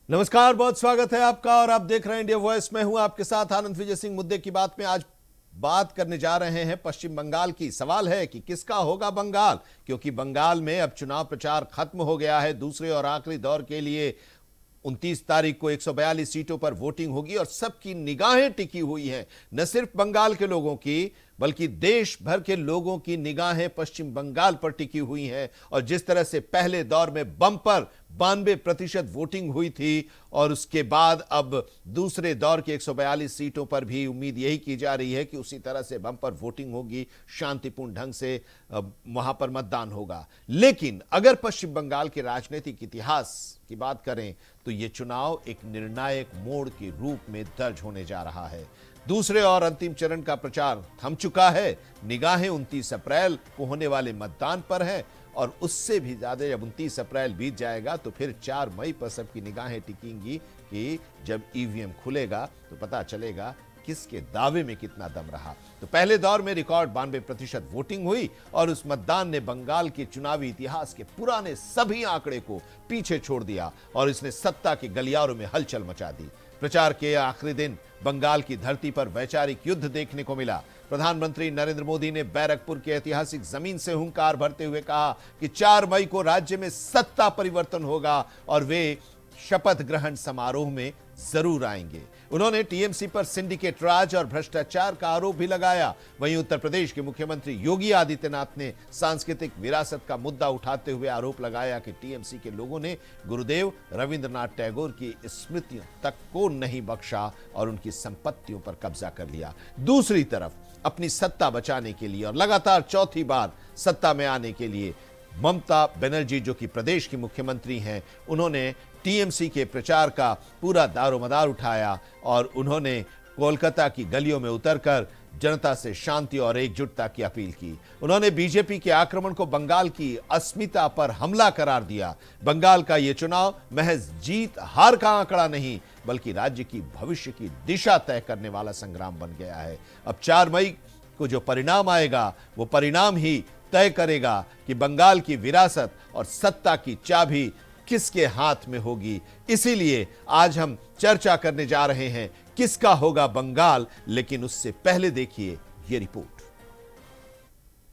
नमस्कार, बहुत स्वागत है आपका और आप देख रहे हैं इंडिया वॉइस। में हूं आपके साथ आनंद विजय सिंह। मुद्दे की बात में आज बात करने जा रहे हैं पश्चिम बंगाल की। सवाल है कि किसका होगा बंगाल, क्योंकि बंगाल में अब चुनाव प्रचार खत्म हो गया है। दूसरे और आखिरी दौर के लिए 29 तारीख को 142 सीटों पर वोटिंग होगी और सबकी निगाहें टिकी हुई हैं। न सिर्फ बंगाल के लोगों की बल्कि देश भर के लोगों की निगाहें पश्चिम बंगाल पर टिकी हुई हैं। और जिस तरह से पहले दौर में बम्पर 92% वोटिंग हुई थी और उसके बाद अब दूसरे दौर की 142 सीटों पर भी उम्मीद यही की जा रही है कि उसी तरह से बम्पर वोटिंग होगी, शांतिपूर्ण ढंग से वहां पर मतदान होगा। लेकिन अगर पश्चिम बंगाल के राजनीतिक इतिहास की बात करें तो यह चुनाव एक निर्णायक मोड़ के रूप में दर्ज होने जा रहा है। दूसरे और अंतिम चरण का प्रचार थम चुका है। निगाहें 29 अप्रैल को होने वाले मतदान पर हैं और उससे भी ज्यादा जब 29 अप्रैल बीत जाएगा तो फिर 4 मई पर सबकी निगाहें टिकेंगी कि जब ईवीएम खुलेगा तो पता चलेगा किसके दावे में कितना दम रहा। तो पहले दौर में रिकॉर्ड 92% वोटिंग हुई और उस मतदान ने बंगाल के चुनावी इतिहास के पुराने सभी आंकड़े को पीछे छोड़ दिया और इसने सत्ता के गलियारों में हलचल मचा दी। प्रचार के आखिरी दिन बंगाल की धरती पर वैचारिक युद्ध देखने को मिला। प्रधानमंत्री नरेंद्र मोदी ने बैरकपुर की ऐतिहासिक जमीन से हुंकार भरते हुए कहा कि 4 मई को राज्य में सत्ता परिवर्तन होगा और वे शपथ ग्रहण समारोह में जरूर आएंगे। उन्होंने टीएमसी पर सिंडिकेट राज और भ्रष्टाचार का आरोप भी लगाया। वहीं उत्तर प्रदेश के मुख्यमंत्री योगी आदित्यनाथ ने सांस्कृतिक विरासत का मुद्दा उठाते हुए आरोप लगाया कि टीएमसी के लोगों ने गुरुदेव रविंद्रनाथ टैगोर की स्मृतियों तक को नहीं बख्शा और उनकी संपत्तियों पर कब्जा कर लिया। दूसरी तरफ अपनी सत्ता बचाने के लिए और लगातार चौथी बार सत्ता में आने के लिए ममता बनर्जी, जो कि प्रदेश की मुख्यमंत्री हैं, उन्होंने टीएमसी के प्रचार का पूरा दारोमदार उठाया और उन्होंने कोलकाता की गलियों में उतरकर जनता से शांति और एकजुटता की अपील की। उन्होंने बीजेपी के आक्रमण को बंगाल की अस्मिता पर हमला करार दिया। बंगाल का यह चुनाव महज जीत हार का आंकड़ा नहीं बल्कि राज्य की भविष्य की दिशा तय करने वाला संग्राम बन गया है। अब 4 मई को जो परिणाम आएगा वो परिणाम ही तय करेगा कि बंगाल की विरासत और सत्ता की चाबी किसके हाथ में होगी। इसीलिए आज हम चर्चा करने जा रहे हैं किसका होगा बंगाल। लेकिन उससे पहले देखिए ये रिपोर्ट।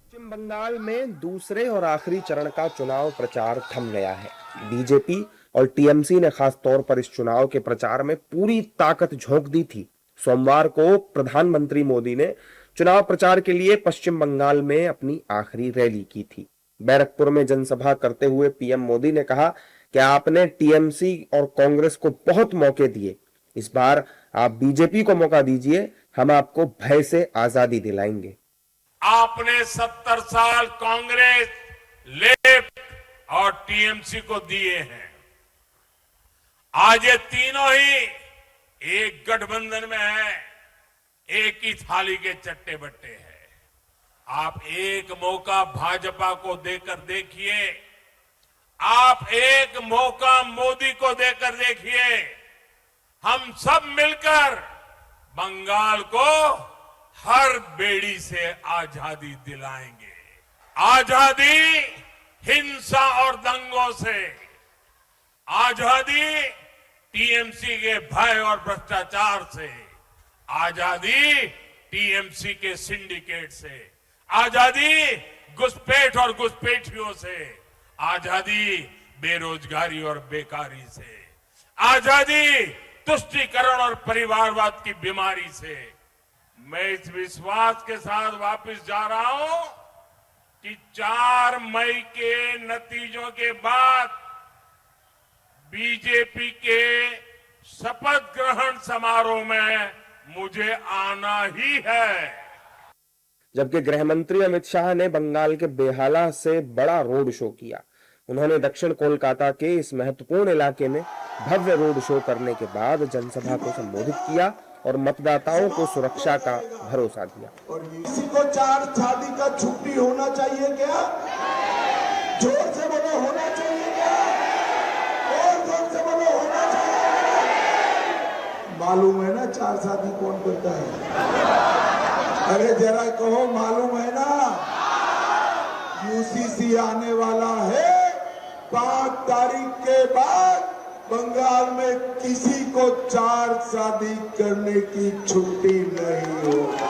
पश्चिम बंगाल में दूसरे और आखिरी चरण का चुनाव प्रचार थम गया है। बीजेपी और टीएमसी ने खास तौर पर इस चुनाव के प्रचार में पूरी ताकत झोंक दी थी। सोमवार को प्रधानमंत्री मोदी ने चुनाव प्रचार के लिए पश्चिम बंगाल में अपनी आखिरी रैली की थी। बैरकपुर में जनसभा करते हुए पीएम मोदी ने कहा कि आपने टीएमसी और कांग्रेस को बहुत मौके दिए, इस बार आप बीजेपी को मौका दीजिए, हम आपको भय से आजादी दिलाएंगे। आपने 70 साल कांग्रेस, लेफ्ट और टीएमसी को दिए हैं। आज ये तीनों ही एक गठबंधन में है, एक ही थाली के चट्टे बट्टे हैं। आप एक मौका भाजपा को देकर देखिए, आप एक मौका मोदी को देकर देखिए। हम सब मिलकर बंगाल को हर बेड़ी से आजादी दिलाएंगे। आजादी हिंसा और दंगों से, आजादी टीएमसी के भय और भ्रष्टाचार से, आजादी टीएमसी के सिंडिकेट से, आजादी घुसपैठ और घुसपैठियों से, आजादी बेरोजगारी और बेकारी से, आजादी तुष्टीकरण और परिवारवाद की बीमारी से। मैं इस विश्वास के साथ वापस जा रहा हूं कि 4 मई के नतीजों के बाद बीजेपी के शपथ ग्रहण समारोह में मुझे आना ही है। जबकि गृह मंत्री अमित शाह ने बंगाल के बेहाला से बड़ा रोड शो किया। उन्होंने दक्षिण कोलकाता के इस महत्वपूर्ण इलाके में भव्य रोड शो करने के बाद जनसभा को संबोधित किया और मतदाताओं को सुरक्षा का भरोसा दिया। और किसी को 4 शादी का छुट्टी होना चाहिए क्या? जोर से बोलो, होना चाहिए क्या? और जोर से बोलो, होना चाहिए। मालूम है ना 4 शादी कौन करता है? अरे जरा कहो, मालूम है ना? यूसीसी आने वाला है 5 तारीख के बाद बंगाल में किसी को 4 शादी करने की छुट्टी नहीं होगी।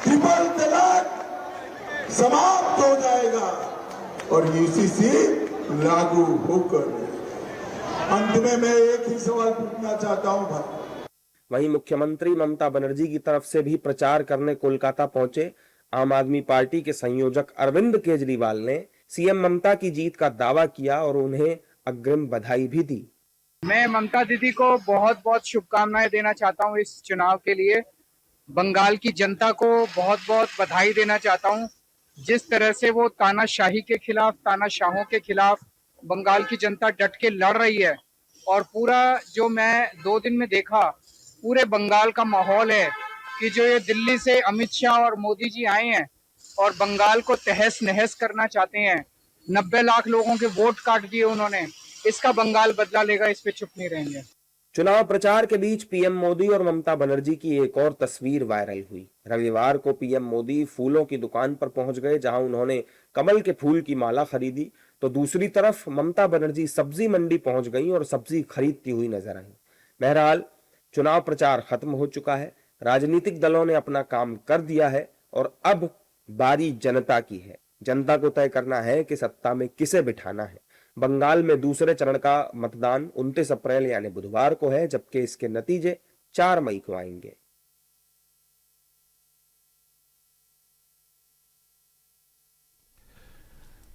ट्रिपल तलाक समाप्त हो जाएगा और यूसीसी लागू होकर रहेगा। अंत में मैं एक ही सवाल पूछना चाहता हूं भाई। वहीं मुख्यमंत्री ममता बनर्जी की तरफ से भी प्रचार करने कोलकाता पहुंचे आम आदमी पार्टी के संयोजक अरविंद केजरीवाल ने सीएम ममता की जीत का दावा किया और उन्हें अग्रिम बधाई भी दी। मैं ममता दीदी को बहुत बहुत शुभकामनाएं देना चाहता हूं इस चुनाव के लिए। बंगाल की जनता को बहुत बहुत बधाई देना चाहता हूं। जिस तरह से वो तानाशाही के खिलाफ, तानाशाहों के खिलाफ बंगाल की जनता डट के लड़ रही है और पूरा जो मैं 2 दिन में देखा, पूरे बंगाल का माहौल है कि जो ये दिल्ली से अमित शाह और मोदी जी आए हैं और बंगाल को तहस नहस करना चाहते हैं। 90 लाख लोगों के वोट काट दिए उन्होंने। इसका बंगाल बदला लेगा, इस पे चुप नहीं रहेंगे। चुनाव प्रचार के बीच पीएम मोदी और ममता बनर्जी की एक और तस्वीर वायरल हुई। रविवार को पीएम मोदी फूलों की दुकान पर पहुंच गए, जहां उन्होंने कमल के फूल की माला खरीदी, तो दूसरी तरफ ममता बनर्जी सब्जी मंडी पहुंच गई और सब्जी खरीदती हुई नजर आई। बहरहाल चुनाव प्रचार खत्म हो चुका है, राजनीतिक दलों ने अपना काम कर दिया है और अब बारी जनता की है। जनता को तय करना है कि सत्ता में किसे बिठाना है। बंगाल में दूसरे चरण का मतदान 29 अप्रैल यानी बुधवार को है, जबकि इसके नतीजे 4 मई को आएंगे।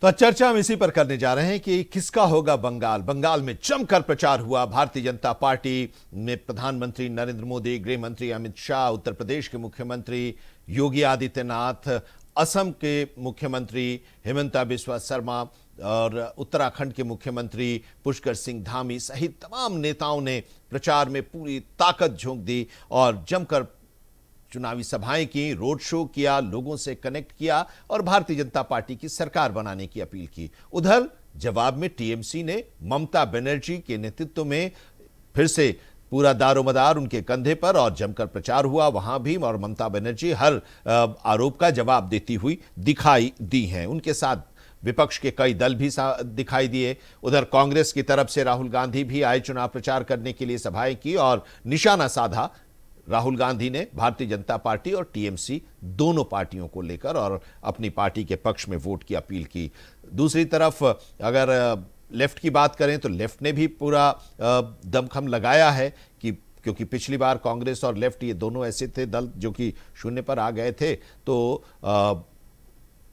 तो चर्चा हम इसी पर करने जा रहे हैं कि किसका होगा बंगाल। बंगाल में जमकर प्रचार हुआ। भारतीय जनता पार्टी में प्रधानमंत्री नरेंद्र मोदी, गृह मंत्री अमित शाह, उत्तर प्रदेश के मुख्यमंत्री योगी आदित्यनाथ, असम के मुख्यमंत्री हिमंता बिस्वा शर्मा और उत्तराखंड के मुख्यमंत्री पुष्कर सिंह धामी सहित तमाम नेताओं ने प्रचार में पूरी ताकत झोंक दी और जमकर चुनावी सभाएं की, रोड शो किया, लोगों से कनेक्ट किया और भारतीय जनता पार्टी की सरकार बनाने की अपील की। उधर जवाब में टीएमसी ने ममता बनर्जी के नेतृत्व में फिर से पूरा दारोमदार उनके कंधे पर और जमकर प्रचार हुआ वहां भी, और ममता बनर्जी हर आरोप का जवाब देती हुई दिखाई दी हैं। उनके साथ विपक्ष के कई दल भी दिखाई दिए। उधर कांग्रेस की तरफ से राहुल गांधी भी आए चुनाव प्रचार करने के लिए, सभाएं की और निशाना साधा। राहुल गांधी ने भारतीय जनता पार्टी और टीएमसी दोनों पार्टियों को लेकर और अपनी पार्टी के पक्ष में वोट की अपील की। दूसरी तरफ अगर लेफ्ट की बात करें तो लेफ्ट ने भी पूरा दमखम लगाया है कि क्योंकि पिछली बार कांग्रेस और लेफ्ट ये दोनों ऐसे थे दल जो कि शून्य पर आ गए थे, तो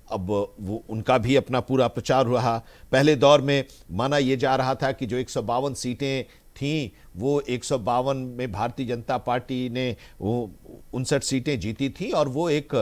अब वो उनका भी अपना पूरा प्रचार हुआ। पहले दौर में माना यह जा रहा था कि जो 152 सीटें थीं वो 152 में भारतीय जनता पार्टी ने वो 59 सीटें जीती थी और वो एक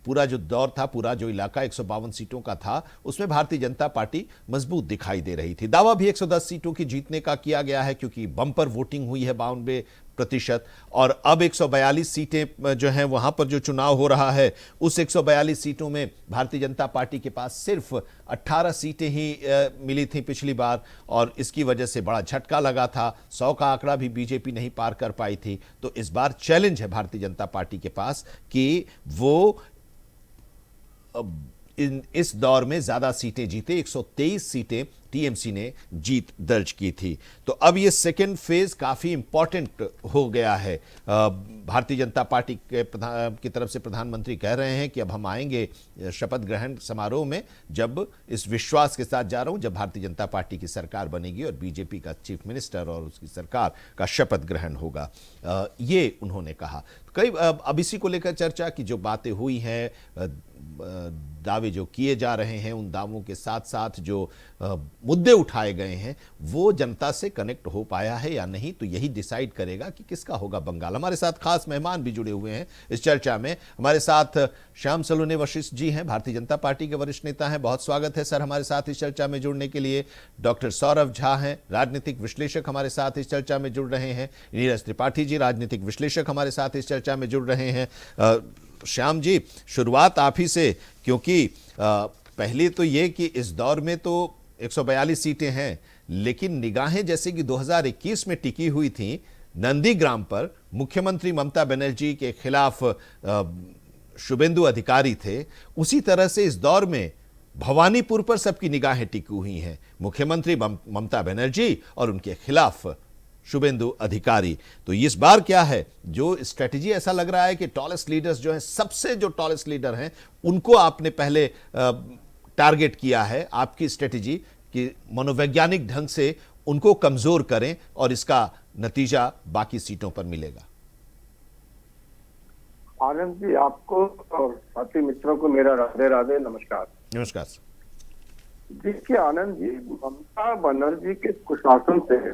पूरा जो दौर था, पूरा जो इलाका 152 सीटों का था, उसमें भारतीय जनता पार्टी मजबूत दिखाई दे रही थी। दावा भी 110 सीटों की जीतने का किया गया है क्योंकि बम्पर वोटिंग हुई है 92% और अब 142 सीटें जो हैं वहां पर जो चुनाव हो रहा है उस 142 सीटों में भारतीय जनता पार्टी के पास सिर्फ 18 सीटें ही मिली थी पिछली बार और इसकी वजह से बड़ा झटका लगा था। 100 का आंकड़ा भी बीजेपी नहीं पार कर पाई थी। तो इस बार चैलेंज है भारतीय जनता पार्टी के पास कि वो इस दौर में ज्यादा सीटें जीते। 123 सीटें टीएमसी ने जीत दर्ज की थी। तो अब ये सेकेंड फेज काफी इंपॉर्टेंट हो गया है। भारतीय जनता पार्टी की तरफ से प्रधानमंत्री कह रहे हैं कि अब हम आएंगे शपथ ग्रहण समारोह में जब इस विश्वास के साथ जा रहा हूं जब भारतीय जनता पार्टी की सरकार बनेगी और बीजेपी का चीफ मिनिस्टर और उसकी सरकार का शपथ ग्रहण होगा, ये उन्होंने कहा। कई अब इसी को लेकर चर्चा की जो बातें हुई हैं, दावे जो किए जा रहे हैं, उन दावों के साथ साथ जो मुद्दे उठाए गए हैं वो जनता से कनेक्ट हो पाया है या नहीं, तो यही डिसाइड करेगा कि किसका होगा बंगाल। हमारे साथ खास मेहमान भी जुड़े हुए हैं इस चर्चा में। हमारे साथ श्याम सलूने वशिष्ठ जी हैं, भारतीय जनता पार्टी के वरिष्ठ नेता हैं। बहुत स्वागत है सर हमारे साथ इस चर्चा में जुड़ने के लिए। डॉक्टर सौरभ झा हैं, राजनीतिक विश्लेषक, हमारे साथ इस चर्चा में जुड़ रहे हैं। नीरज त्रिपाठी जी, राजनीतिक विश्लेषक, हमारे साथ इस चर्चा में जुड़ रहे हैं। श्याम जी, शुरुआत आप ही से, क्योंकि पहले तो ये कि इस दौर में तो 142 सीटें हैं, लेकिन निगाहें जैसे कि 2021 में टिकी हुई थी नंदीग्राम पर, मुख्यमंत्री ममता बनर्जी के खिलाफ शुभेंदु अधिकारी थे, उसी तरह से इस दौर में भवानीपुर पर सबकी निगाहें टिकी हुई हैं, मुख्यमंत्री ममता बनर्जी और उनके खिलाफ शुभेंदु अधिकारी। तो इस बार क्या है जो स्ट्रेटजी, ऐसा लग रहा है कि टॉलेस्ट लीडर्स जो हैं, सबसे जो टॉलेस्ट लीडर हैं, उनको आपने पहले टारगेट किया है। आपकी स्ट्रेटजी कि मनोवैज्ञानिक ढंग से उनको कमजोर करें और इसका नतीजा बाकी सीटों पर मिलेगा। आनंद जी, आपको और साथी मित्रों को मेरा राधे राधे नमस्कार। नमस्कार। देखिए आनंद जी, ममता बनर्जी के कुशासन से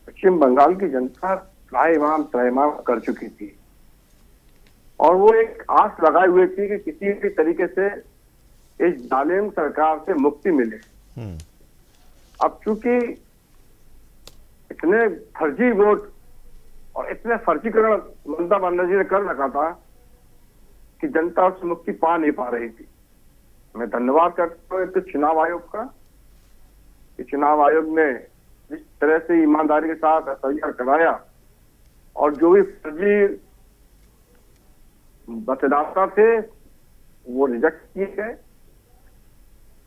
पश्चिम बंगाल की जनता त्राहिमाम कर चुकी थी और वो एक आस लगाए हुए थी कि किसी भी तरीके से इस जालिम सरकार से मुक्ति मिले। अब चूंकि इतने फर्जी वोट और इतने फर्जीकरण ममता बनर्जी ने कर रखा था कि जनता उससे मुक्ति पा नहीं पा रही थी। मैं धन्यवाद करता हूँ तो चुनाव आयोग का कि चुनाव आयोग ने जिस तरह से ईमानदारी के साथ एफआईआर कराया और जो भी फर्जी मतदाता थे वो रिजेक्ट किए गए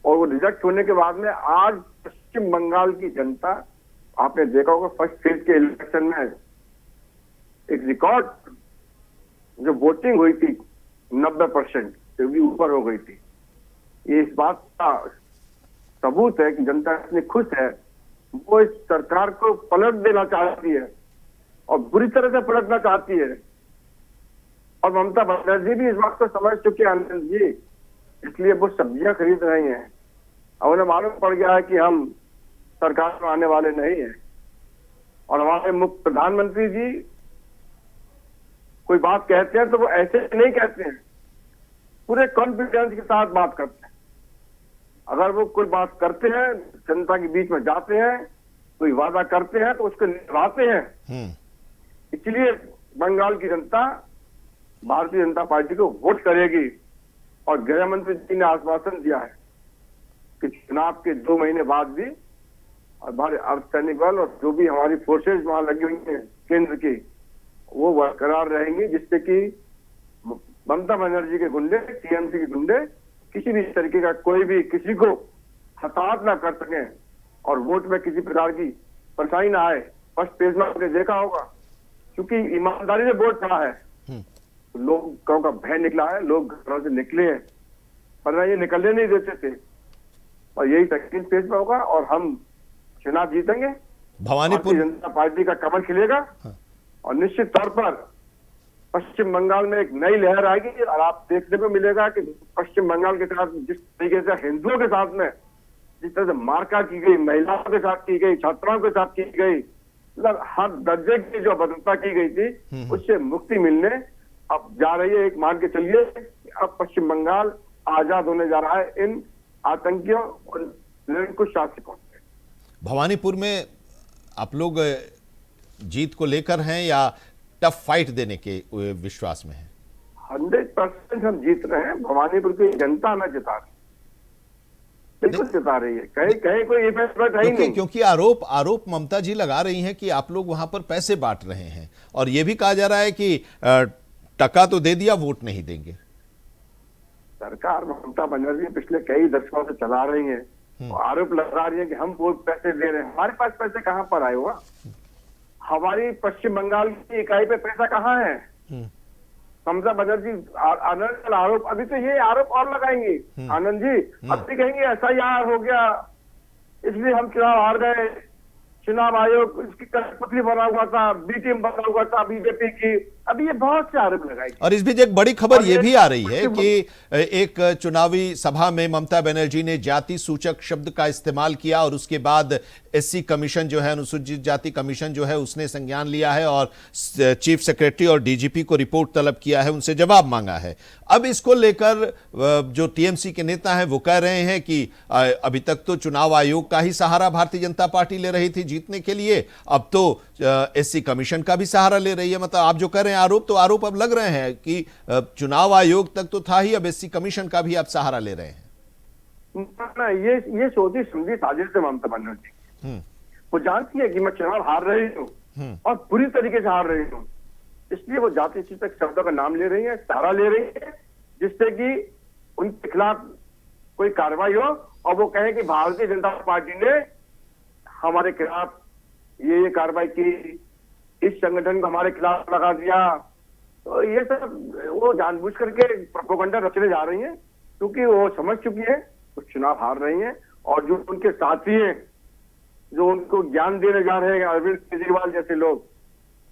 और वो रिजेक्ट होने के बाद में आज पश्चिम बंगाल की जनता, आपने देखा होगा फर्स्ट फेज के इलेक्शन में एक रिकॉर्ड जो वोटिंग हुई थी 90% से भी ऊपर हो गई थी। ये इस बात का सबूत है कि जनता इतनी खुश है, वो इस सरकार को पलट देना चाहती है और बुरी तरह से पलटना चाहती है। और ममता बनर्जी भी इस बात को समझ चुके हैं आनंद जी, इसलिए वो सब्जियां खरीद रही हैं और उन्हें मालूम पड़ गया है कि हम सरकार में आने वाले नहीं हैं। और हमारे मुख्य प्रधानमंत्री जी कोई बात कहते हैं तो वो ऐसे नहीं कहते हैं, पूरे कॉन्फिडेंस के साथ बात करते हैं। अगर वो कोई बात करते हैं, जनता के बीच में जाते हैं, कोई वादा करते हैं तो उसको निभाते हैं। इसलिए बंगाल की जनता भारतीय जनता पार्टी को वोट करेगी और गृह मंत्री जी ने आश्वासन दिया है कि चुनाव के 2 महीने बाद भी हमारे अर्धसैनिक बल और जो भी हमारी फोर्सेज वहां लगी हुई हैं केंद्र की, वो बरकरार रहेंगी, जिससे कि ममता बनर्जी के गुंडे, टीएमसी के गुंडे किसी भी तरीके का कोई भी किसी को हताहत ना कर सके और वोट में किसी प्रकार की परेशानी ना आए। फर्स्ट पेज में आपने देखा होगा, क्योंकि ईमानदारी से वोट पड़ा है, लोगों का भय निकला है, लोग घरों से निकले हैं, वरना ये निकलने नहीं देते थे। और यही सेकंड पेज में होगा और हम चुनाव जीतेंगे, भवानीपुर जनता पार्टी का कमल खिलेगा और निश्चित तौर पर पश्चिम बंगाल में एक नई लहर आएगी। और आप देखने को मिलेगा कि पश्चिम बंगाल के साथ जिस तरीके से हिंदुओं के साथ में जिस तरह से मारका की गई, महिलाओं के साथ की गई, छात्राओं के साथ की गई, मतलब हर दर्जे की जो बदलता की गई थी, उससे मुक्ति मिलने अब जा रही है। एक मान के चलिए अब पश्चिम बंगाल आजाद होने जा रहा है इन आतंकियों और निरंकुश शासकों से। भवानीपुर में आप लोग जीत को लेकर हैं या टफ फाइट देने के विश्वास में हैं? 100% हम जीत रहे हैं। भवानीपुर की जनता हमें जिता रही, बिल्कुल जिता रही है। कहीं कोई इफेक्ट है ही नहीं। क्योंकि आरोप ममता जी लगा रही हैं कि आप लोग वहां पर पैसे बांट रहे हैं और यह भी कहा जा रहा है कि टका तो दे दिया, वोट नहीं देंगे। सरकार ममता बनर्जी पिछले कई दशकों से चला रही है, आरोप लगा रही है कि हम वोट पैसे दे रहे हैं। हमारे पास पैसे कहां पर आए हुआ? हमारी पश्चिम बंगाल की इकाई पे पैसा कहाँ है? ममता बनर्जी आनंद आरोप, अभी तो ये आरोप और लगाएंगे आनंद जी, अभी कहेंगे SIR हो गया इसलिए हम चुनाव हार गए, चुनाव आयोग इसकी कठपुतली बना हुआ था, बी टीम बना हुआ था बीजेपी की। अभी ये बहुत से आरोप लगाएंगे। और इस बीच एक बड़ी खबर यह भी आ रही है कि एक चुनावी सभा में ममता बनर्जी ने जाति सूचक शब्द का इस्तेमाल किया और उसके बाद SC कमीशन जो है, अनुसूचित जाति कमीशन जो है, उसने संज्ञान लिया है और चीफ सेक्रेटरी और DGP को रिपोर्ट तलब किया है, उनसे जवाब मांगा है। अब इसको लेकर जो TMC के नेता हैं वो कह रहे हैं कि अभी तक तो चुनाव आयोग का ही सहारा भारतीय जनता पार्टी ले रही थी जीतने के लिए, अब तो SC कमीशन का भी सहारा ले रही है। मतलब आप जो कह रहे हैं आरोप, तो आरोप अब लग रहे हैं कि चुनाव आयोग तक तो था ही, अब SC कमीशन का भी आप सहारा ले रहे हैं। ना, ये सोची समझी साजिश से ममता बनर्जी, वो जानती है कि मैं चुनाव हार रही हूँ और पूरी तरीके से हार रही हूँ, इसलिए वो जाति सूचक शब्दों का नाम ले रही है, सहारा ले रही है, जिससे कि उनके खिलाफ कोई कार्रवाई हो और वो कहे कि भारतीय जनता पार्टी ने हमारे खिलाफ ये कार्रवाई की, इस संगठन को हमारे खिलाफ लगा दिया, तो ये सब वो जानबूझ करके प्रोपेगेंडा रचने जा रही हैं, क्योंकि वो समझ चुकी है वो चुनाव हार रही हैं। और जो उनके साथी हैं, जो उनको ज्ञान देने जा रहे हैं, अरविंद केजरीवाल जैसे लोग,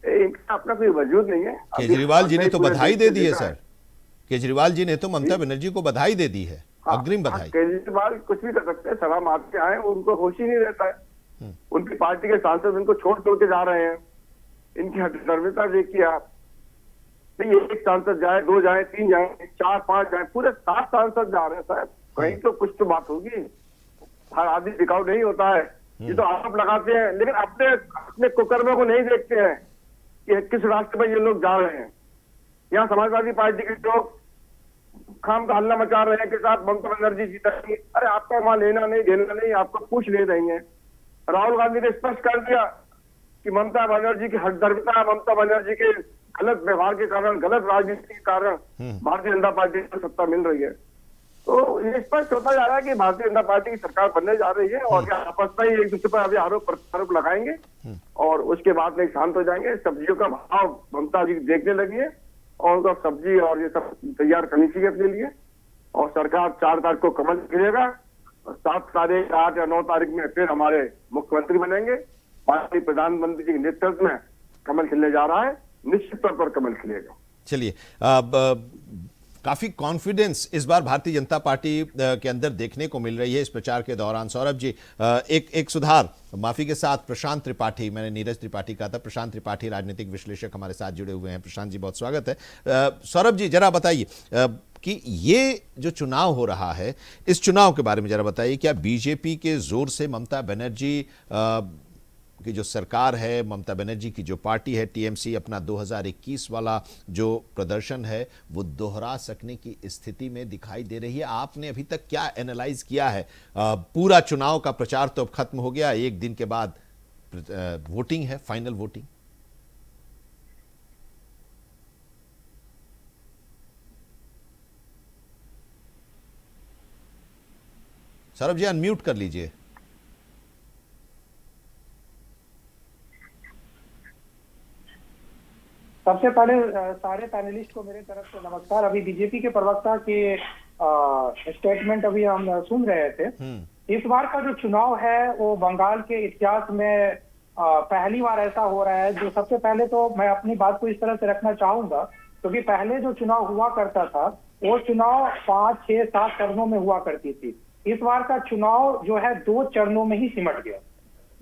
इनका अपना कोई वजूद नहीं है। केजरीवाल जी ने तो बधाई दे दी है सर, केजरीवाल जी ने तो ममता बनर्जी को बधाई दे दी है, अग्रिम बधाई। केजरीवाल कुछ भी कर सकते हैं, सलाम आपके आए, उनको होश ही नहीं रहता है। उनकी पार्टी के सांसद उनको छोड़ के जा रहे हैं। इनकी हठधर्मिता देखिए आप, नहीं एक सांसद जाए, 2 जाए, 3 जाए, 4, 5 जाए, पूरे 7 सांसद जा रहे हैं साहब, कहीं तो कुछ तो बात होगी। हर आदमी टिकाऊ नहीं होता है। ये तो आरोप लगाते हैं, लेकिन अपने कुकर्मों को नहीं देखते हैं कि किस रास्ते पर ये लोग जा रहे हैं। यहाँ समाजवादी पार्टी के लोग खाम का हल्ला मचा रहे हैं कि साथ ममता बनर्जी जीतेंगी। अरे आपका वहां लेना नहीं देना नहीं, आपको पूछ ले रही है। राहुल गांधी ने स्पष्ट कर दिया कि ममता बनर्जी की हठधर्मिता, ममता बनर्जी के गलत व्यवहार के कारण, गलत राजनीति के कारण भारतीय जनता पार्टी को सत्ता मिल रही है। तो ये स्पष्ट होता जा रहा है कि भारतीय जनता पार्टी की सरकार बनने जा रही है और आपस में ही एक दूसरे पर अभी आरोप प्रत्यारोप लगाएंगे और उसके बाद में शांत हो जाएंगे। सब्जियों का भाव ममता जी देखने लगी है और उनका सब्जी और ये सब तैयार करनी चाहिए अपने लिए। और सरकार 4 तारीख को कमल खिलेगा, 7 तारीख, 8 या 9 तारीख में फिर हमारे मुख्यमंत्री बनेंगे। माननीय प्रधानमंत्री जी के नेतृत्व में कमल खिलने जा रहा है, निश्चित तौर पर कमल खिलेगा। चलिए, काफी कॉन्फिडेंस इस बार भारतीय जनता पार्टी के अंदर देखने को मिल रही है इस प्रचार के दौरान। सौरभ जी, एक सुधार, माफी के साथ प्रशांत त्रिपाठी, मैंने नीरज त्रिपाठी कहा था, प्रशांत त्रिपाठी राजनीतिक विश्लेषक हमारे साथ जुड़े हुए हैं। प्रशांत जी बहुत स्वागत है। सौरभ जी जरा बताइए कि ये जो चुनाव हो रहा है, इस चुनाव के बारे में जरा बताइए। क्या बीजेपी के जोर से ममता बनर्जी की जो सरकार है, ममता बनर्जी की जो पार्टी है टीएमसी, अपना 2021 वाला जो प्रदर्शन है वो दोहरा सकने की स्थिति में दिखाई दे रही है? आपने अभी तक क्या एनालाइज किया है? पूरा चुनाव का प्रचार तो अब खत्म हो गया, एक दिन के बाद वोटिंग है, final voting. Saurabh ji unmute कर लीजिए। सबसे पहले सारे पैनलिस्ट को मेरे तरफ से नमस्कार। अभी बीजेपी के प्रवक्ता के स्टेटमेंट अभी हम सुन रहे थे। इस बार का जो चुनाव है वो बंगाल के इतिहास में पहली बार ऐसा हो रहा है। जो सबसे पहले तो मैं अपनी बात को इस तरह से रखना चाहूंगा, क्योंकि पहले जो चुनाव हुआ करता था वो चुनाव 5, 6, 7 चरणों में हुआ करती थी। इस बार का चुनाव जो है 2 चरणों में ही सिमट गया।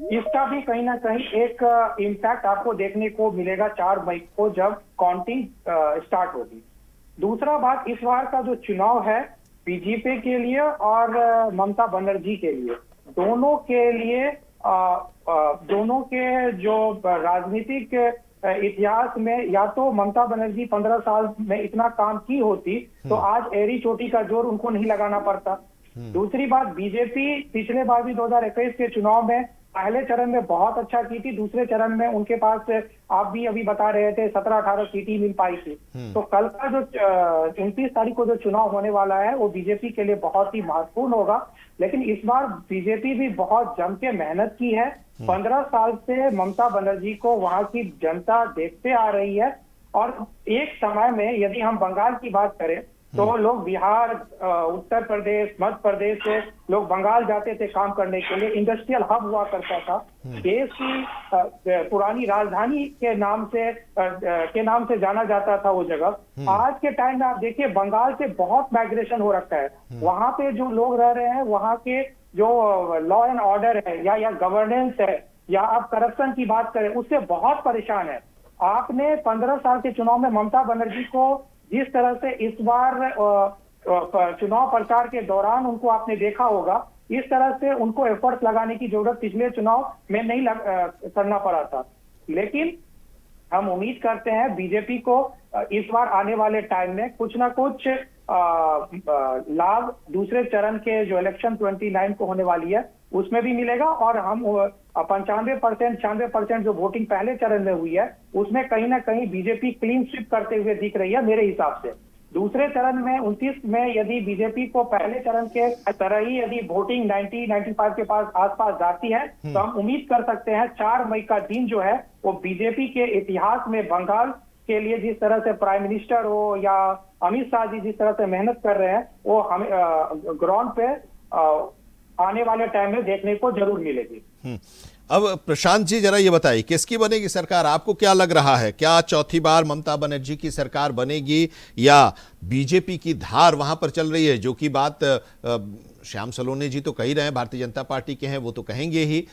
इसका भी कहीं ना कहीं एक इम्पैक्ट आपको देखने को मिलेगा 4 मई को जब काउंटिंग स्टार्ट होगी। दूसरा बात, इस बार का जो चुनाव है बीजेपी के लिए और ममता बनर्जी के लिए, दोनों के लिए दोनों के जो राजनीतिक इतिहास में, या तो ममता बनर्जी 15 साल में इतना काम की होती तो आज एड़ी चोटी का जोर उनको नहीं लगाना पड़ता। दूसरी बात, बीजेपी पिछले बार भी 2021 के चुनाव में पहले चरण में बहुत अच्छा की थी, दूसरे चरण में उनके पास, आप भी अभी बता रहे थे, 17-18 सीटें मिल पाई थी। तो कल का जो 29 तारीख को जो चुनाव होने वाला है वो बीजेपी के लिए बहुत ही महत्वपूर्ण होगा। लेकिन इस बार बीजेपी भी बहुत जम के मेहनत की है। 15 साल से ममता बनर्जी को वहां की जनता देखते आ रही है। और एक समय में यदि हम बंगाल की बात करें तो लोग बिहार, उत्तर प्रदेश, मध्य प्रदेश से लोग बंगाल जाते थे काम करने के लिए। इंडस्ट्रियल हब हुआ करता था, देश की पुरानी राजधानी के नाम से जाना जाता था वो जगह। आज के टाइम में आप देखिए बंगाल से बहुत माइग्रेशन हो रखा है। वहां पे जो लोग रह रहे हैं, वहां के जो लॉ एंड ऑर्डर है या गवर्नेंस है, या आप करप्शन की बात करें, उससे बहुत परेशान है। आपने 15 साल के चुनाव में ममता बनर्जी को जिस तरह से इस बार चुनाव प्रचार के दौरान उनको आपने देखा होगा, इस तरह से उनको एफर्ट्स लगाने की जरूरत पिछले चुनाव में नहीं करना पड़ा था। लेकिन हम उम्मीद करते हैं बीजेपी को इस बार आने वाले टाइम में कुछ ना कुछ लाभ दूसरे चरण के जो इलेक्शन 29 को होने वाली है उसमें भी मिलेगा। और हम 95%, 96% जो वोटिंग पहले चरण में हुई है उसमें कहीं ना कहीं बीजेपी क्लीन स्वीप करते हुए दिख रही है मेरे हिसाब से। दूसरे चरण में 29 में यदि बीजेपी को पहले चरण के तरह ही यदि वोटिंग 90-95 के पास आसपास जाती है तो हम उम्मीद कर सकते हैं 4 मई का दिन जो है वो बीजेपी के इतिहास में बंगाल के लिए जिस तरह से प्राइम मिनिस्टर हो या अमित शाह जी जिस तरह से मेहनत कर रहे हैं वो हमें ग्राउंड पे आने वाले टाइम में देखने को जरूर मिलेगी। अब प्रशांत जी जरा ये बताइए किसकी बनेगी सरकार, आपको क्या लग रहा है? क्या चौथी बार ममता बनर्जी की सरकार बनेगी या बीजेपी की धार वहां पर चल रही है? जो की बात श्याम सलोने जी तो कह ही रहे हैं, भारतीय जनता पार्टी के हैं, वो तो कहेंगे ही,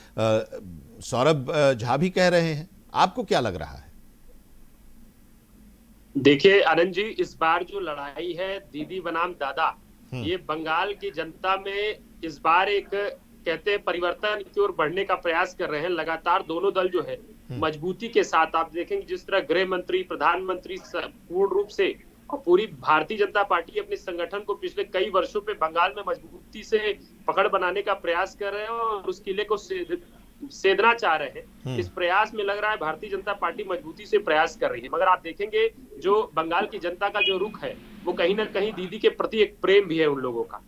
सौरभ झा भी कह रहे हैं, आपको क्या लग रहा है? देखिए आनंद जी, इस बार जो लड़ाई है दीदी बनाम दादा, ये बंगाल की जनता में इस बार एक कहते हैं परिवर्तन की ओर बढ़ने का प्रयास कर रहे हैं। लगातार दोनों दल जो है मजबूती के साथ, आप देखेंगे जिस तरह गृह मंत्री, प्रधानमंत्री पूर्ण रूप से और पूरी भारतीय जनता पार्टी अपने संगठन को पिछले कई वर्षों पे बंगाल में मजबूती से पकड़ बनाने का प्रयास कर रहे हैं और उस किले को सेधना चाह रहे हैं। इस प्रयास में लग रहा है भारतीय जनता पार्टी मजबूती से प्रयास कर रही है, मगर आप देखेंगे जो बंगाल की जनता का जो रुख है वो कहीं ना कहीं दीदी के प्रति एक प्रेम भी है उन लोगों का।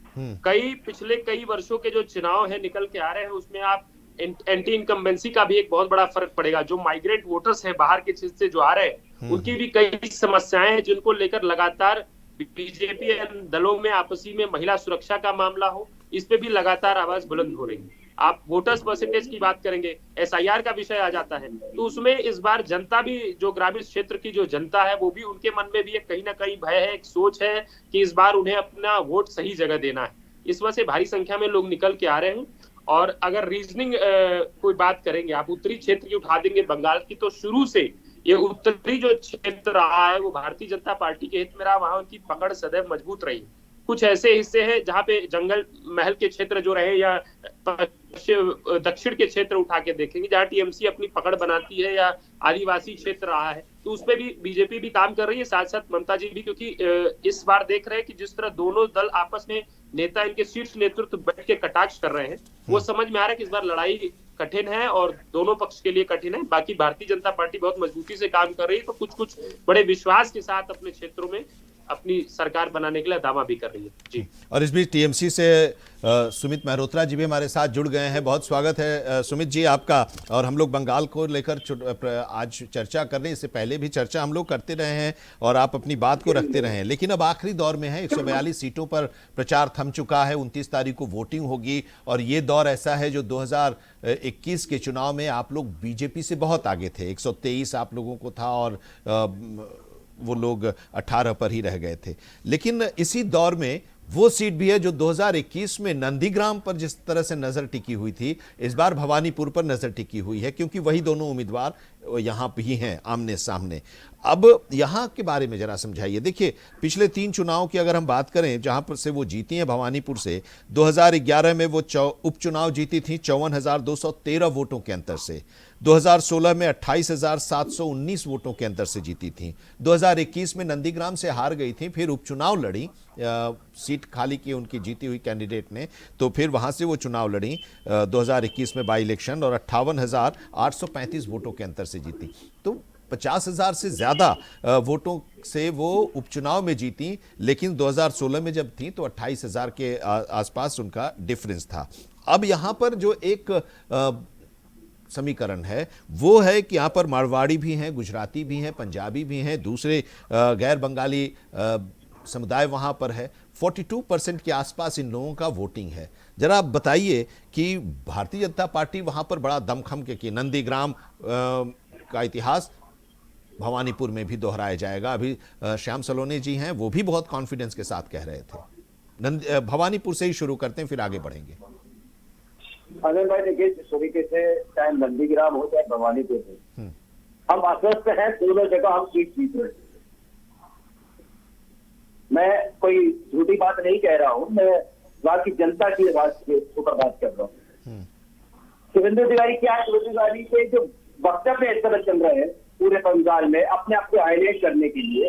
पिछले कई वर्षों के जो चुनाव है निकल के आ रहे हैं, उसमें आप एंटी इनकम्बेंसी का भी एक बहुत बड़ा फर्क पड़ेगा। जो माइग्रेंट वोटर्स हैं बाहर के क्षेत्र से जो आ रहे हैं, उनकी भी कई समस्याएं हैं जिनको लेकर लगातार बीजेपी दलों में आपसी में महिला सुरक्षा का मामला हो, इस पे भी लगातार आवाज बुलंद हो रही है। आप वोटर्स परसेंटेज की बात करेंगे, एसआईआर का विषय आ जाता है, तो उसमें इस बार जनता भी, जो ग्रामीण क्षेत्र की जो जनता है, वो भी उनके मन में भी एक कहीं ना कहीं भय है, एक सोच है कि इस बार उन्हें अपना वोट सही जगह देना है। इस वजह से भारी संख्या में लोग निकल के आ रहे हैं। और अगर रीजनिंग कोई बात करेंगे, आप उत्तरी क्षेत्र की उठा देंगे बंगाल की, तो शुरू से ये उत्तरी जो क्षेत्र रहा है वो भारतीय जनता पार्टी के हित में रहा, वहां उनकी पकड़ सदैव मजबूत रही। कुछ ऐसे हिस्से हैं जहां पे जंगल महल के क्षेत्र जो रहे या दक्षिण के क्षेत्र उठा के देखेंगे जहां टीएमसी अपनी पकड़ बनाती है, या आदिवासी क्षेत्र रहा है, तो उसपे भी बीजेपी भी काम कर रही है, साथ साथ ममता जी भी, क्योंकि इस बार देख रहे हैं कि जिस तरह दोनों दल आपस में नेता, इनके शीर्ष नेतृत्व बैठ के कटाक्ष कर रहे हैं, वो समझ में आ रहा है कि इस बार लड़ाई कठिन है और दोनों पक्ष के लिए कठिन है। बाकी भारतीय जनता पार्टी बहुत मजबूती से काम कर रही है, तो कुछ बड़े विश्वास के साथ अपने क्षेत्रों में अपनी सरकार बनाने के लिए दावा भी कर रही है जी। और इस बीच टीएमसी से सुमित मेहरोत्रा जी भी हमारे साथ जुड़ गए हैं। बहुत स्वागत है सुमित जी आपका। और हम लोग बंगाल को लेकर आज चर्चा कर रहे हैं, इससे पहले भी चर्चा हम लोग करते रहे हैं और आप अपनी बात को रखते रहे हैं, लेकिन अब आखिरी दौर में है। 142 सीटों पर प्रचार थम चुका है, 29 तारीख को वोटिंग होगी और ये दौर ऐसा है जो 2021 के चुनाव में आप लोग बीजेपी से बहुत आगे थे, 123 आप लोगों को था और वो लोग 18 पर ही रह गए थे। लेकिन इसी दौर में वो सीट भी है जो 2021 में नंदीग्राम पर जिस तरह से नजर टिकी हुई थी, इस बार भवानीपुर पर नजर टिकी हुई है, क्योंकि वही दोनों उम्मीदवार यहां भी हैं आमने सामने। अब यहां के बारे में जरा समझाइए। देखिए, पिछले 3 चुनाव की अगर हम बात करें जहां पर से वो जीती हैं भवानीपुर से, 2011 में वो उपचुनाव जीती थी 54,213 वोटों के अंतर से, 2016 में 28,719 वोटों के अंतर से जीती थी, 2021 में नंदीग्राम से हार गई थी, फिर उपचुनाव लड़ी, सीट खाली की उनकी जीती हुई कैंडिडेट ने, तो फिर वहां से वो चुनाव लड़ी 2021 में बाई इलेक्शन और 58,835 वोटों के अंतर से जीती। तो 50,000 से ज्यादा वोटों से वो उपचुनाव में जीती, लेकिन 2016 में जब थी तो 28,000 के आसपास उनका डिफरेंस था। अब यहां पर जो एक समीकरण है वो है कि यहाँ पर मारवाड़ी भी हैं, गुजराती भी हैं, पंजाबी भी हैं, दूसरे गैर बंगाली समुदाय वहाँ पर है। 42% के आसपास इन लोगों का वोटिंग है। जरा आप बताइए कि भारतीय जनता पार्टी वहाँ पर बड़ा दमखम के कि नंदीग्राम का इतिहास भवानीपुर में भी दोहराया जाएगा। अभी श्याम सलोने जी हैं, वो भी बहुत कॉन्फिडेंस के साथ कह रहे थे। भवानीपुर से ही शुरू करते हैं, फिर आगे बढ़ेंगे। अनिल भाई, देखिए, जिस तरीके से चाहे नंदीग्राम हो चाहे भवानीपुर हो, हम आश्वस्त हैं, दोनों जगह हम सीट जीत रहे हैं। मैं कोई झूठी बात नहीं कह रहा हूं, मैं वहां की जनता की आवाज के ऊपर बात कर रहा हूँ। शुभेंदु अधिकारी क्या है, शुभेंदु अधिकारी के जो वक्तव्य इस तरह चल रहे हैं पूरे बंगाल में अपने आप को हाईलाइट करने के लिए,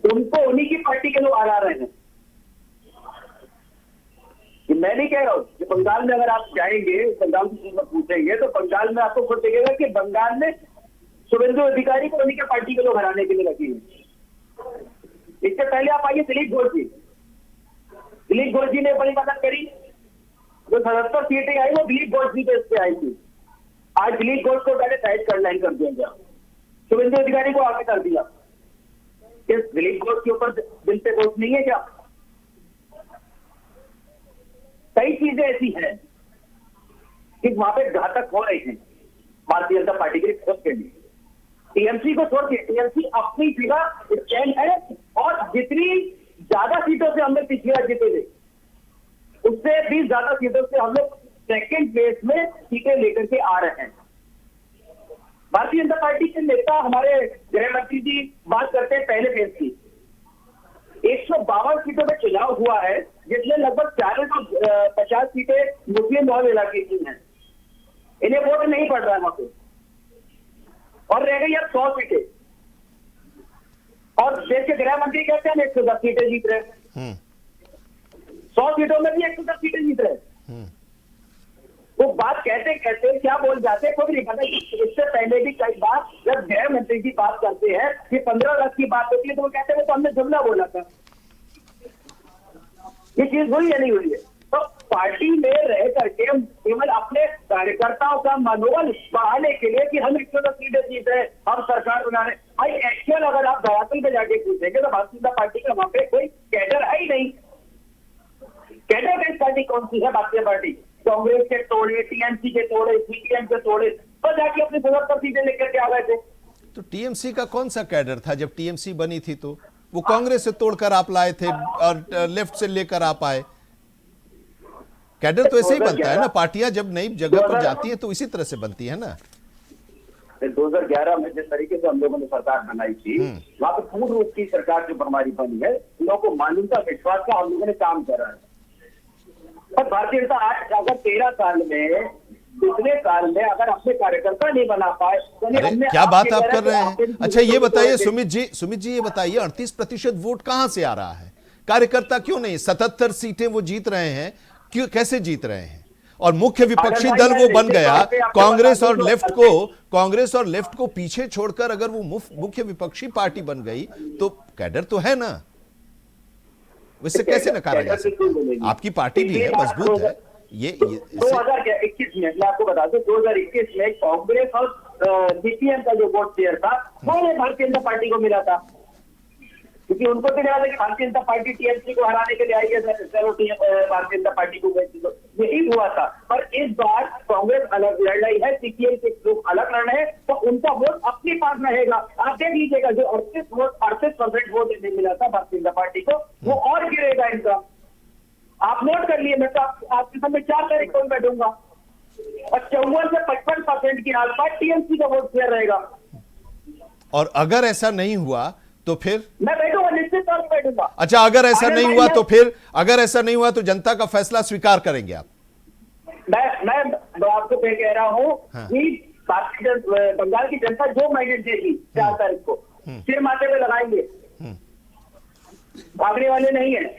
उनको उन्हीं की पार्टी के लोग हरा रहे हैं। मैं नहीं कह रहा हूँ कि बंगाल में अगर आप जाएंगे, बंगाल की चीज में पूछेंगे तो बंगाल में आपको खुद दिखेगा कि बंगाल में शुभेंदु अधिकारी को उन्हीं के पार्टी के लोग हराने के लिए रखी है। इससे पहले आप आइए दिलीप घोष जी। दिलीप घोष जी ने बड़ी मदद करी, जो 77 सीटें आई वो दिलीप घोष जी पे आई थी। आज दिलीप घोष को पहले साइड कर लाइन कर दिया, शुभेंदु अधिकारी को आगे कर दिया। इस दिलीप घोष के ऊपर दिल पे बोझ नहीं है क्या? कई चीजें ऐसी हैं कि वहां पे घातक हो रही हैं भारतीय जनता पार्टी के खुद के लिए। टीएमसी को छोड़ के, टीएमसी अपनी जगह स्टैंड है और जितनी ज्यादा सीटों से हम लोग पिछली बार जीते थे, उससे भी ज्यादा सीटों से हम लोग सेकेंड प्लेस में सीटें लेकर के आ रहे हैं। भारतीय जनता पार्टी के नेता हमारे गृह मंत्री जी बात करते हैं पहले फेज की। 152 सीटों में चुनाव हुआ है, जिसमें लगभग 450 सीटें मुस्लिम बहुल इलाके की हैं। इन्हें वोट नहीं पड़ रहा है वहां पे, और रह गई अब 100 सीटें। और देश के गृह मंत्री कहते हैं 110 सीटें जीत रहे, 100 सीटों में भी 110 सीटें जीत रहे। वो बात कहते कहते क्या बोल जाते हैं, कोई नहीं पता। इससे पहले भी कई बार जब गृह मंत्री जी बात करते हैं कि 15 लाख की बात होती है, तो वो कहते हैं तो हमने जुमला बोला था। ये चीज हुई या नहीं हुई है? तो पार्टी में रह करके हम केवल अपने कार्यकर्ताओं का मनोबल बढ़ाने के लिए कि हम 110 सीटें जीत रहे, हम सरकार बना रहे, भाई एक्चुअल अगर आप धरातल पे जाके पूछेंगे तो भारतीय जनता पार्टी का वहां पे कोई कैडर है ही नहीं। कैडर बेस्ड पार्टी कौन सी है भारतीय पार्टी? कांग्रेस के तोड़े, टीएमसी के तोड़े, सीपीएम के तोड़े, तो जाके अपने 75 सीटें लेकर के आ गए थे। तो टीएमसी का कौन सा कैडर था जब टीएमसी बनी थी? तो वो कांग्रेस से तोड़कर आप लाए थे और लेफ्ट से लेकर आप आए। कैडर तो ऐसे ही बनता है ना, पार्टियां जब नई जगह पर जाती है तो इसी तरह से बनती है ना। 2011 में जिस तरीके से हम लोगों ने सरकार बनाई थी, वहां पर पूर्ण रूप की सरकार जो हमारी बनी है, लोगों को मालूम था, विश्वास का हम लोगों ने काम करा है। और भारतीय जनता आज अगर 13 साल में, पिछले साल में अगर अपने कार्यकर्ता नहीं बना पाए तो हमने क्या बात आप कर रहे हैं? अच्छा ये बताइए सुमित जी ये बताइए 38% वोट कहां से आ रहा है? कार्यकर्ता क्यों नहीं? 77 सीटें वो जीत रहे हैं, क्यों, कैसे जीत रहे हैं? और मुख्य विपक्षी दल वो बन गया। कांग्रेस और लेफ्ट को पीछे छोड़कर अगर वो मुख्य विपक्षी पार्टी बन गई तो कैडर तो है ना, उससे कैसे नकारा जा सकता है? आपकी पार्टी भी है, मजबूत है। ये 2021 में मैं आपको बता दूं, 2021 में कांग्रेस और सीपीएम का जो वोट शेयर था वो भारतीय जनता पार्टी को मिला था, क्योंकि उनको तो लगा था कि भारतीय जनता पार्टी टीएमसी को हराने के लिए आई है, चलो भारतीय जनता पार्टी को यही हुआ था। पर इस बार कांग्रेस अलग लड़ रही है, सीपीएम के लोग अलग लड़ रहे हैं, तो उनका वोट अपने पास रहेगा। आप देख लीजिएगा, जो 38% वोट मिला था भारतीय जनता पार्टी को, वो और गिरेगा इनका। आप नोट कर लिए, मैं तो आपके सामने 4 तारीख को बैठूंगा, और 54 से 55% के आसपास टीएमसी का वोट शेयर रहेगा। और अगर ऐसा नहीं हुआ तो फिर मैं बैठूंगा, निश्चित तौर पर बैठूंगा। अच्छा, अगर ऐसा नहीं हुआ तो फिर, अगर ऐसा नहीं हुआ तो जनता का फैसला स्वीकार करेंगे आप? मैं आपको कह रहा हूँ कि बंगाल की जनता जो मैंडेट देगी 4 तारीख को सिर माथे पे लगाएंगे, भागने वाले नहीं है।